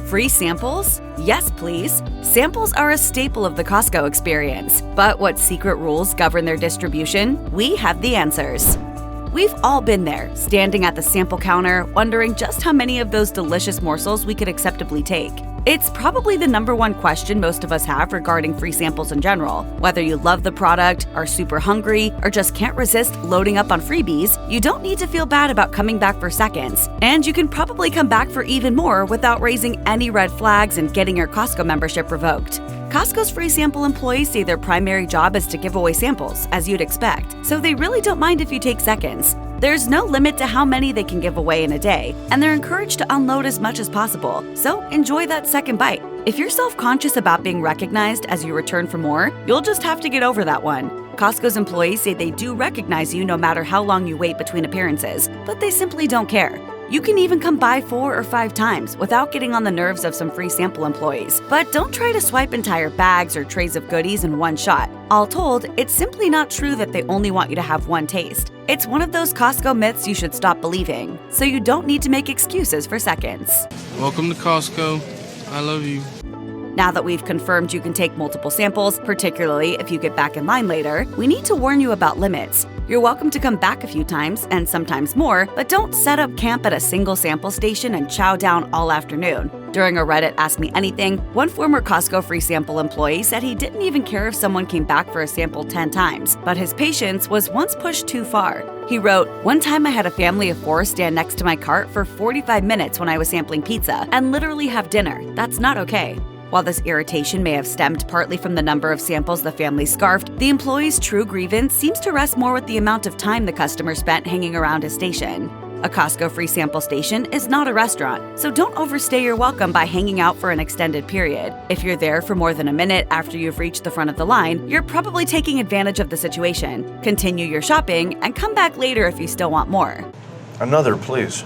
Free samples? Yes, please. Samples are a staple of the Costco experience. But what secret rules govern their distribution? We have the answers. We've all been there, standing at the sample counter, wondering just how many of those delicious morsels we could acceptably take. It's probably the #1 question most of us have regarding free samples in general. Whether you love the product, are super hungry, or just can't resist loading up on freebies, you don't need to feel bad about coming back for seconds. And you can probably come back for even more without raising any red flags and getting your Costco membership revoked. Costco's free sample employees say their primary job is to give away samples, as you'd expect, so they really don't mind if you take seconds. There's no limit to how many they can give away in a day, and they're encouraged to unload as much as possible, so enjoy that second bite. If you're self-conscious about being recognized as you return for more, you'll just have to get over that one. Costco's employees say they do recognize you no matter how long you wait between appearances, but they simply don't care. You can even come by 4 or 5 times without getting on the nerves of some free sample employees. But don't try to swipe entire bags or trays of goodies in one shot. All told, it's simply not true that they only want you to have one taste. It's one of those Costco myths you should stop believing, so you don't need to make excuses for seconds. Welcome to Costco. I love you. Now that we've confirmed you can take multiple samples, particularly if you get back in line later, we need to warn you about limits. You're welcome to come back a few times, and sometimes more, but don't set up camp at a single sample station and chow down all afternoon. During a Reddit Ask Me Anything, one former Costco free sample employee said he didn't even care if someone came back for a sample 10 times, but his patience was once pushed too far. He wrote, "One time I had a family of 4 stand next to my cart for 45 minutes when I was sampling pizza and literally have dinner. That's not okay." While this irritation may have stemmed partly from the number of samples the family scarfed, the employee's true grievance seems to rest more with the amount of time the customer spent hanging around his station. A Costco free sample station is not a restaurant, so don't overstay your welcome by hanging out for an extended period. If you're there for more than a minute after you've reached the front of the line, you're probably taking advantage of the situation. Continue your shopping and come back later if you still want more. Another, please.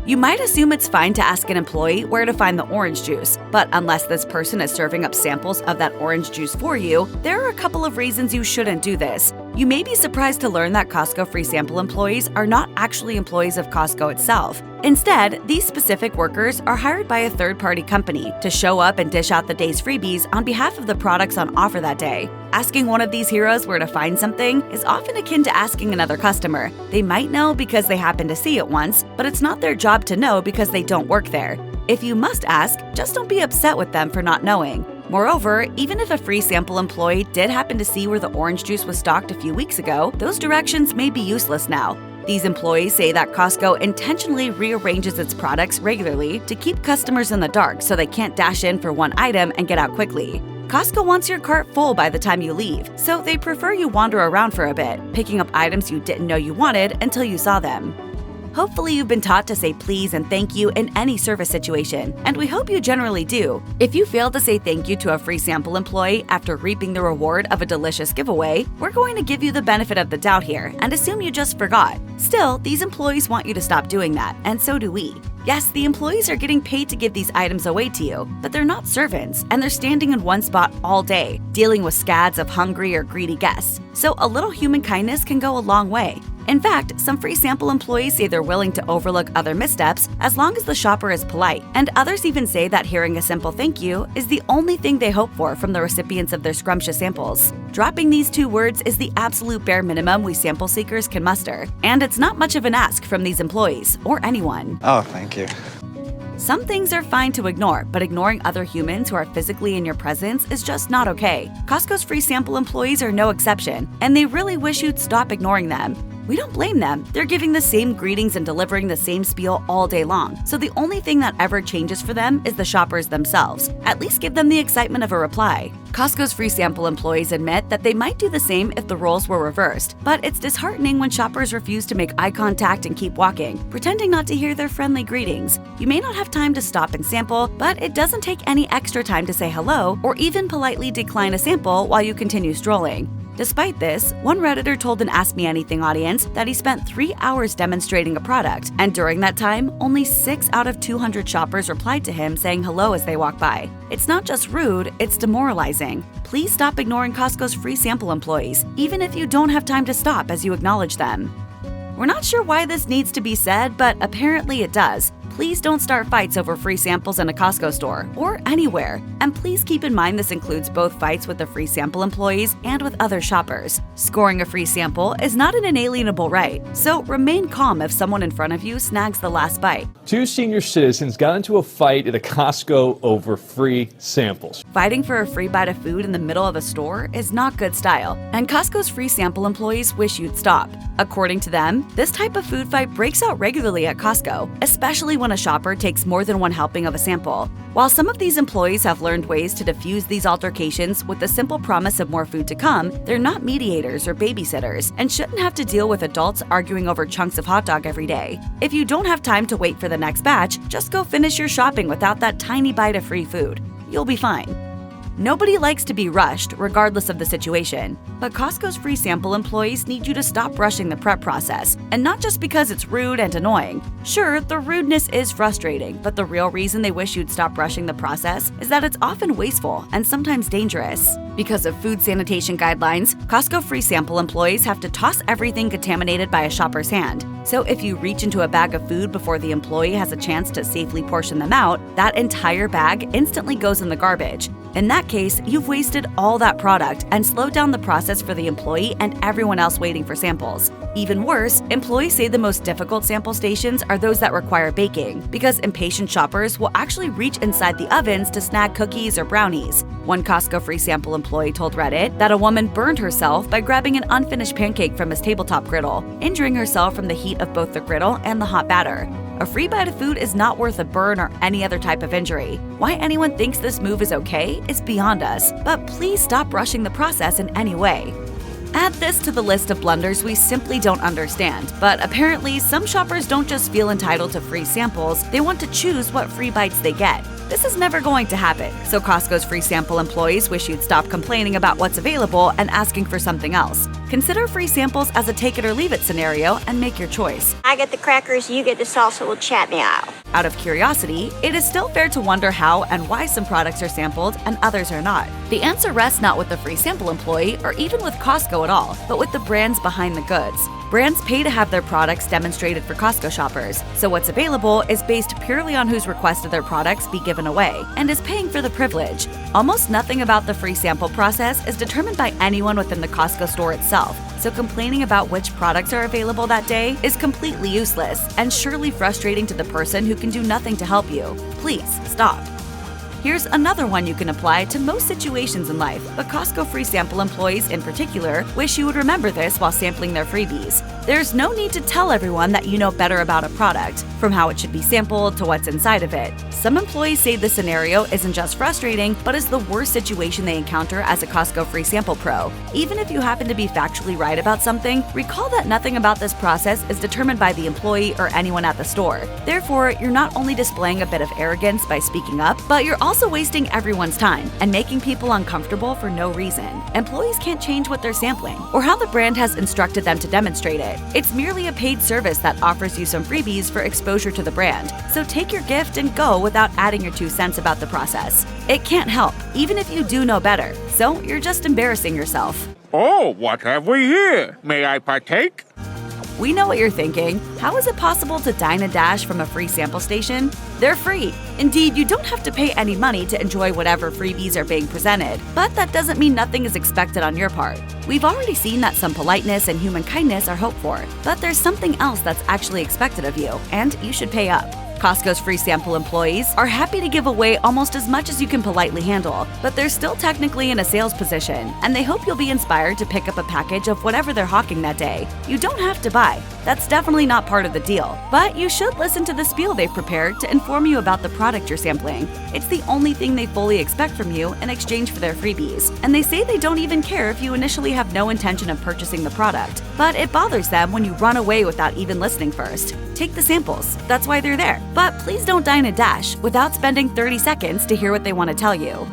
You might assume it's fine to ask an employee where to find the orange juice, but unless this person is serving up samples of that orange juice for you, there are a couple of reasons you shouldn't do this. You may be surprised to learn that Costco free sample employees are not actually employees of Costco itself. Instead, these specific workers are hired by a third-party company to show up and dish out the day's freebies on behalf of the products on offer that day. Asking one of these heroes where to find something is often akin to asking another customer. They might know because they happened to see it once, but it's not their job to know because they don't work there. If you must ask, just don't be upset with them for not knowing. Moreover, even if a free sample employee did happen to see where the orange juice was stocked a few weeks ago, those directions may be useless now. These employees say that Costco intentionally rearranges its products regularly to keep customers in the dark so they can't dash in for one item and get out quickly. Costco wants your cart full by the time you leave, so they prefer you wander around for a bit, picking up items you didn't know you wanted until you saw them. Hopefully you've been taught to say please and thank you in any service situation, and we hope you generally do. If you fail to say thank you to a free sample employee after reaping the reward of a delicious giveaway, we're going to give you the benefit of the doubt here and assume you just forgot. Still, these employees want you to stop doing that, and so do we. Yes, the employees are getting paid to give these items away to you, but they're not servants, and they're standing in one spot all day, dealing with scads of hungry or greedy guests. So a little human kindness can go a long way. In fact, some free sample employees say they're willing to overlook other missteps as long as the shopper is polite, and others even say that hearing a simple thank you is the only thing they hope for from the recipients of their scrumptious samples. Dropping these 2 words is the absolute bare minimum we sample seekers can muster, and it's not much of an ask from these employees, or anyone. Oh, thank you. Some things are fine to ignore, but ignoring other humans who are physically in your presence is just not okay. Costco's free sample employees are no exception, and they really wish you'd stop ignoring them. We don't blame them. They're giving the same greetings and delivering the same spiel all day long, so the only thing that ever changes for them is the shoppers themselves. At least give them the excitement of a reply. Costco's free sample employees admit that they might do the same if the roles were reversed, but it's disheartening when shoppers refuse to make eye contact and keep walking, pretending not to hear their friendly greetings. You may not have time to stop and sample, but it doesn't take any extra time to say hello or even politely decline a sample while you continue strolling. Despite this, one Redditor told an Ask Me Anything audience that he spent 3 hours demonstrating a product, and during that time, only 6 out of 200 shoppers replied to him saying hello as they walk by. It's not just rude, it's demoralizing. Please stop ignoring Costco's free sample employees, even if you don't have time to stop as you acknowledge them. We're not sure why this needs to be said, but apparently it does. please don't start fights over free samples in a Costco store or anywhere. And please keep in mind this includes both fights with the free sample employees and with other shoppers. Scoring a free sample is not an inalienable right, so remain calm if someone in front of you snags the last bite. 2 senior citizens got into a fight at a Costco over free samples. Fighting for a free bite of food in the middle of a store is not good style, and Costco's free sample employees wish you'd stop. According to them, this type of food fight breaks out regularly at Costco, especially when a shopper takes more than one helping of a sample. While some of these employees have learned ways to diffuse these altercations with the simple promise of more food to come, they're not mediators or babysitters and shouldn't have to deal with adults arguing over chunks of hot dog every day. If you don't have time to wait for the next batch, just go finish your shopping without that tiny bite of free food. You'll be fine. Nobody likes to be rushed, regardless of the situation, but Costco's free sample employees need you to stop rushing the prep process, and not just because it's rude and annoying. Sure, the rudeness is frustrating, but the real reason they wish you'd stop rushing the process is that it's often wasteful and sometimes dangerous. Because of food sanitation guidelines, Costco free sample employees have to toss everything contaminated by a shopper's hand. So if you reach into a bag of food before the employee has a chance to safely portion them out, that entire bag instantly goes in the garbage. In that case, you've wasted all that product and slowed down the process for the employee and everyone else waiting for samples. Even worse, employees say the most difficult sample stations are those that require baking, because impatient shoppers will actually reach inside the ovens to snag cookies or brownies. One Costco free sample employee told Reddit that a woman burned herself by grabbing an unfinished pancake from his tabletop griddle, injuring herself from the heat of both the griddle and the hot batter. A free bite of food is not worth a burn or any other type of injury. Why anyone thinks this move is okay is beyond us, but please stop rushing the process in any way. Add this to the list of blunders we simply don't understand, but apparently some shoppers don't just feel entitled to free samples, they want to choose what free bites they get. This is never going to happen, so Costco's free sample employees wish you'd stop complaining about what's available and asking for something else. Consider free samples as a take-it-or-leave-it scenario and make your choice. I get the crackers, you get the salsa with chat meow. Out of curiosity, it is still fair to wonder how and why some products are sampled and others are not. The answer rests not with the free sample employee or even with Costco at all, but with the brands behind the goods. Brands pay to have their products demonstrated for Costco shoppers, so what's available is based purely on whose requested their products be given away, and is paying for the privilege. Almost nothing about the free sample process is determined by anyone within the Costco store itself, so complaining about which products are available that day is completely useless and surely frustrating to the person who can do nothing to help you. Please stop. Here's another one you can apply to most situations in life, but Costco free sample employees in particular wish you would remember this while sampling their freebies. There's no need to tell everyone that you know better about a product, from how it should be sampled to what's inside of it. Some employees say this scenario isn't just frustrating, but is the worst situation they encounter as a Costco free sample pro. Even if you happen to be factually right about something, recall that nothing about this process is determined by the employee or anyone at the store. Therefore, you're not only displaying a bit of arrogance by speaking up, but you're also wasting everyone's time and making people uncomfortable for no reason. Employees can't change what they're sampling or how the brand has instructed them to demonstrate it. It's merely a paid service that offers you some freebies for exposure to the brand. So take your gift and go without adding your 2 cents about the process. It can't help, even if you do know better. So you're just embarrassing yourself. Oh, what have we here? May I partake? We know what you're thinking. How is it possible to dine and dash from a free sample station? They're free. Indeed, you don't have to pay any money to enjoy whatever freebies are being presented, but that doesn't mean nothing is expected on your part. We've already seen that some politeness and human kindness are hoped for, but there's something else that's actually expected of you, and you should pay up. Costco's free sample employees are happy to give away almost as much as you can politely handle, but they're still technically in a sales position, and they hope you'll be inspired to pick up a package of whatever they're hawking that day. You don't have to buy. That's definitely not part of the deal, but you should listen to the spiel they've prepared to inform you about the product you're sampling. It's the only thing they fully expect from you in exchange for their freebies, and they say they don't even care if you initially have no intention of purchasing the product, but it bothers them when you run away without even listening first. Take the samples. That's why they're there. But please don't dine and dash without spending 30 seconds to hear what they want to tell you.